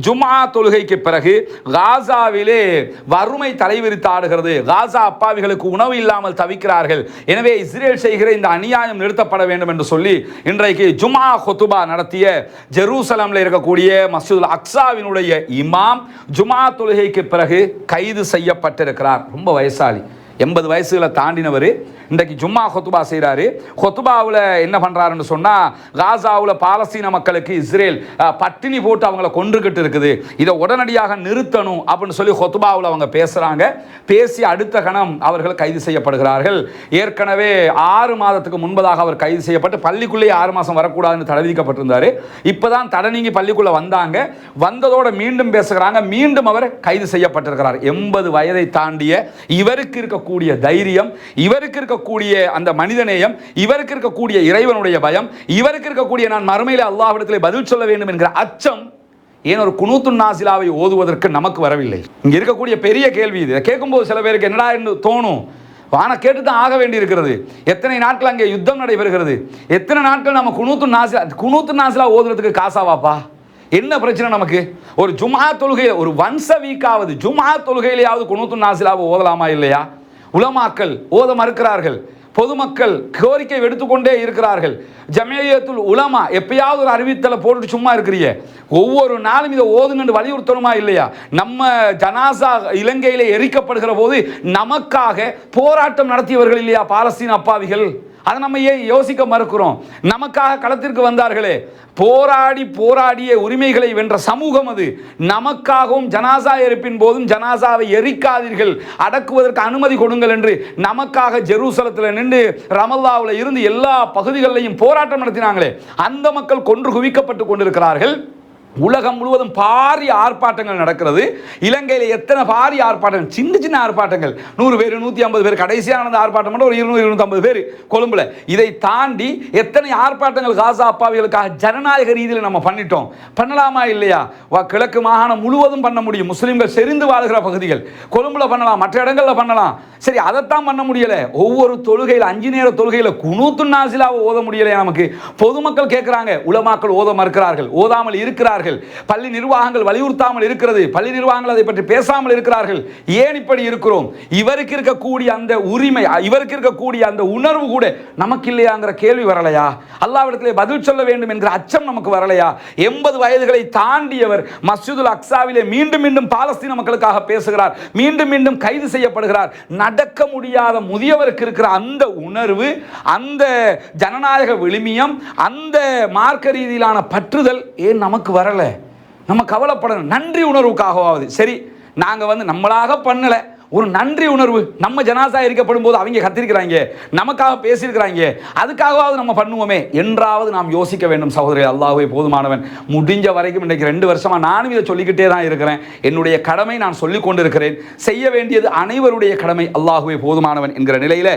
ஜும்ஆ தொழுகைக்கு பிறகு காசாவிலே வறுமை தலைவிரித்தாடுகிறது. காசா அப்பாவிகளுக்கு உணவு இல்லாமல் தவிக்கிறார்கள். எனவே இஸ்ரேல் செய்கிற இந்த அநியாயம் நிறுத்தப்பட வேண்டும் என்று சொல்லி இன்றைக்கு ஜும்ஆ குத்துபா நடத்திய ஜெருசலமில் இருக்கக்கூடிய மஸ்ஜிதுல் அக்ஸாவினுடைய இமாம் ஜும்ஆ தொழுகைக்கு பிறகு கைது செய்யப்பட்டிருக்கிறார். ரொம்ப வயசாளி, 80 வயசுகளை தாண்டினவர். இன்றைக்கு ஜும்மா கொத்துபா செய்கிறாரு. கொத்துபாவில் என்ன பண்ணுறாருன்னு சொன்னால், காசாவில் பாலஸ்தீன மக்களுக்கு இஸ்ரேல் பட்டினி போட்டு அவங்கள கொன்றுக்கிட்டு இருக்குது, இதை உடனடியாக நிறுத்தணும் அப்படின்னு சொல்லி கொத்துபாவில் அவங்க பேசுகிறாங்க. பேசி அடுத்த கணம் அவர்கள் கைது செய்யப்படுகிறார்கள். ஏற்கனவே 6 மாதத்துக்கு முன்பதாக அவர் கைது செய்யப்பட்டு பள்ளிக்குள்ளேயே 6 மாதம் வரக்கூடாதுன்னு தடை விதிக்கப்பட்டிருந்தார். இப்போ தான் தடை நீங்கி பள்ளிக்குள்ளே வந்தாங்க. வந்ததோடு மீண்டும் பேசுகிறாங்க. மீண்டும் அவர் கைது செய்யப்பட்டிருக்கிறார். 80 வயதை தாண்டிய இவருக்கு இருக்கக்கூடிய தைரியம், இவருக்கு இருக்கக்கூடிய அந்த மனிதநேயம், இவருக்கு இருக்கக்கூடிய இறைவனுடைய பயம், இவருக்கு இருக்கக்கூடிய நான் மறுமையிலே அல்லாஹ்விடத்திலே பதில் சொல்ல வேண்டும் என்கிற அச்சம் ஏன் ஒரு குனூத்துன் நாசிலாவை ஓதுவதற்கு நமக்கு வரவில்லை? இங்க இருக்கக்கூடிய பெரிய கேள்வி இது. கேட்கும்போது சில பேருக்கு என்னடா என்று தோணும். ஆனால் கேட்டு தான் ஆக வேண்டி இருக்கிறது. எத்தனை நாட்கள் அங்கே யுத்தம் நடைபெறுகிறது, எத்தனை நாட்கள் நம்ம குனூத்துன் நாசிலா ஓதுறதுக்கு காசாவாப்பா? என்ன பிரச்சனை நமக்கு? ஒரு ஜும்ஆ தொழுகையில் ஒரு ஒன்ஸ் அ வீக்காவது ஜும்ஆ தொழுகையிலேயாவது குனூத்துன் நாசிலாவை ஓதலாமா இல்லையா? உலமாக்கள் ஓத மறுக்கிறார்கள். பொதுமக்கள் கோரிக்கை எடுத்துக்கொண்டே இருக்கிறார்கள். ஜமியத்துல் உலமா எப்பயாவது ஒரு அறிவித்தலை போட்டுட்டு சும்மா இருக்கிறீங்க, ஒவ்வொரு நாளும் இதை ஓதுங்கன்னு வலியுறுத்தணுமா இல்லையா? நம்ம ஜனாசா இலங்கையிலே எரிக்கப்படுகிற போது நமக்காக போராட்டம் நடத்தியவர்கள் இல்லையா பாலஸ்தீன அப்பாவிகள்? அதை நம்ம ஏன் யோசிக்க மறுக்கிறோம்? நமக்காக களத்திற்கு வந்தார்களே, போராடிய உரிமைகளை வென்ற சமூகம் அது. நமக்காகவும் ஜனாசா எரிப்பின் போதும் ஜனாசாவை எரிக்காதீர்கள், அடக்குவதற்கு அனுமதி கொடுங்கள் என்று நமக்காக ஜெருசலத்தில் நின்று ரமல்லாவில் இருந்து எல்லா பகுதிகளிலையும் போராட்டம் நடத்தினாங்களே, அந்த மக்கள் கொன்று குவிக்கப்பட்டு கொண்டிருக்கிறார்கள். உலகம் முழுவதும் பாரிய ஆர்ப்பாட்டங்கள் நடக்கிறது. இலங்கையில் எத்தனை பாரிய ஆர்ப்பாட்டங்கள், சின்ன சின்ன ஆர்ப்பாட்டங்கள், 100 பேர் 150 பேர், கடைசியான ஆர்ப்பாட்டம் மட்டும் ஒரு 200-250 பேர் கொழும்புல. இதை தாண்டி எத்தனை ஆர்ப்பாட்டங்கள் காசா அப்பாவிகளுக்காக ஜனநாயக ரீதியில் நம்ம பண்ணிட்டோம். பண்ணலாமா இல்லையா? கிழக்கு மாகாணம் முழுவதும் பண்ண முடியும். முஸ்லிம்கள் செறிந்து வாழ்கிற பகுதிகள் கொழும்புல பண்ணலாம், மற்ற இடங்களில் பண்ணலாம். சரி, அதைத்தான் பண்ண முடியல. ஒவ்வொரு தொழுகையில் 5 நேர தொழுகையில் குனூத்துன் நாசிலாவை ஓத முடியலையா நமக்கு? பொதுமக்கள் கேட்கிறாங்க, உலமாக்கள் ஓத மறுக்கிறார்கள், ஓதாமல் இருக்கிறார்கள். பள்ளி நிர்வாகங்கள் வலியுறுத்தாமல் இருக்கிறது, பள்ளி நிர்வாகங்கள் அதை பற்றி பேசாமல் இருக்கிறார்கள். ஏன் இப்படி இருக்கிறோம்? இவருக்கு இருக்கக்கூடிய அந்த உரிமை, இவருக்கு இருக்கக்கூடிய அந்த உணர்வு கூட நமக்கு இல்லையாங்கிற கேள்வி வரலையா? அல்லாஹ்விடத்திலே பதில் சொல்ல வேண்டும் என்கிற அச்சம் நமக்கு வரலையா? 80 வயதுகளை தாண்டியவர் மஸ்ஜிதுல் அக்ஸாவிலே மீண்டும் மீண்டும் பாலஸ்தீன மக்களுக்காக பேசுகிறார், மீண்டும் மீண்டும் கைது செய்யப்படுகிறார். நடக்க முடியாத முதியவருக்கு இருக்கிற அந்த உணர்வு, அந்த ஜனநாயக விழுமியம், அந்த மார்க்க ரீதியிலான பற்றுதல் ஏன் நமக்கு வரல? நம்ம கவலைப்படணும். நன்றி உணர்வுக்காகவாவது சரி, நாங்கள் நம்மளாக பண்ணல, ஒரு நன்றி உணர்வு. நம்ம ஜனாசா எரிக்கப்படும் போது அவங்க கத்திருக்கிறாங்க, நமக்காக பேசியிருக்கிறாங்க, அதுக்காகவாவது நம்ம பண்ணுவோமே என்றாவது நாம் யோசிக்க வேண்டும். சகோதரி, அல்லாஹ்வே போதுமானவன். முடிஞ்ச வரைக்கும் இன்றைக்கு 2 வருஷமா நானும் இதை சொல்லிக்கிட்டே தான் இருக்கிறேன். என்னுடைய கடமை நான் சொல்லிக் கொண்டிருக்கிறேன். செய்ய வேண்டியது அனைவருடைய கடமை. அல்லாஹ்வே போதுமானவன் என்கிற நிலையில